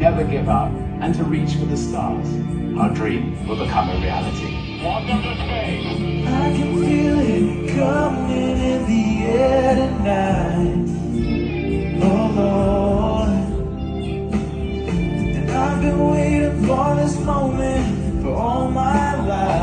never give up, and to reach for the stars. Our dream will become a reality. Welcome to space. I can feel it coming in the air tonight, oh Lord. And I've been waiting for this moment for all my life.